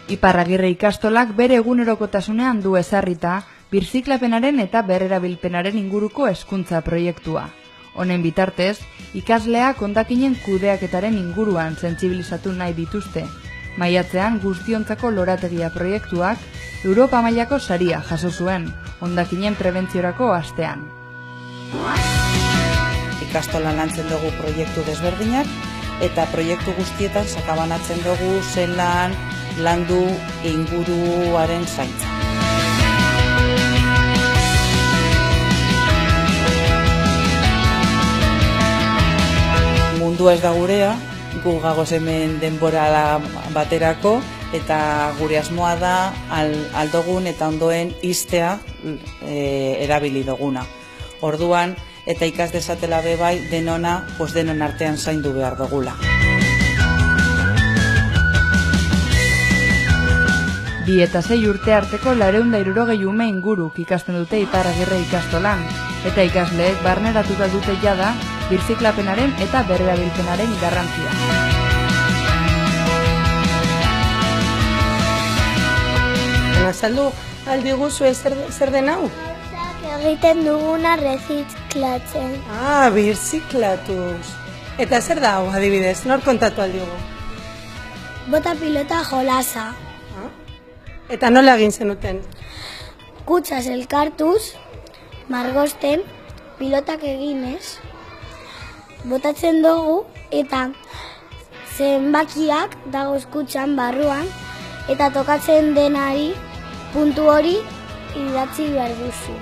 Iparragirre ikastolak bere egunerokotasunean du ezarrita birziklapenaren eta berrerabilpenaren inguruko hezkuntza proiektua. Honen bitartez, ikasleak hondakinen kudeaketaren inguruan sentsibilizatu nahi dituzte. Maiatzean guztiontzako lorategia proiektuak Europa mailako saria jaso zuen, hondakinen prebentziorako astean. Ikastolan lantzen dugu proiektu desberdinak eta proiektu guztietan sakabanatzen dugu zelan landu inguruaren zaintza. Mundua ez da gurea, gu gagoz hemen denbora baterako eta gure asmoa da aldogun eta ondoen iztea erabili duguna. Orduan, eta ikas dezatela bebai denona, denon artean zaindu behar dugula. 2 eta 6 urte arteko 460 ume inguruk ikasten dute Iparragirre ikastolan, eta ikasleek barneratuta dute jada birziklapenaren eta berrerabilpenaren garrantzia. Azaldu aldiguzu zer den hau? Egiten duguna reziklatzen. Birziklatuz. Eta zer da hau, adibidez, nor kontatu aldigu? Bota pilota jolasa. Eta nola egin zenuten? Kutsaz elkartuz, margosten, pilotak eginez, botatzen dugu eta zenbakiak dagoz kutsan barruan eta tokatzen denari puntu hori idatzi behar duzu.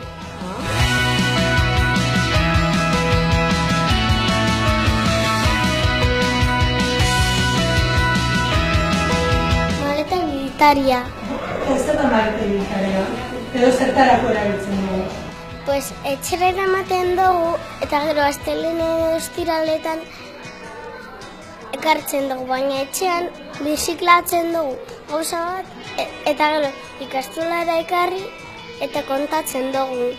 Maleta militaria. Zer da maleta militaria? Edo zertarako erabiltzen dugu? Pues etxera eramaten dugu eta gero astelehen edo ostiraletan ekartzen dugu, baina etxean birziklatzen dugu gauza bat eta gero ikastolara ekarri eta kontatzen dugu.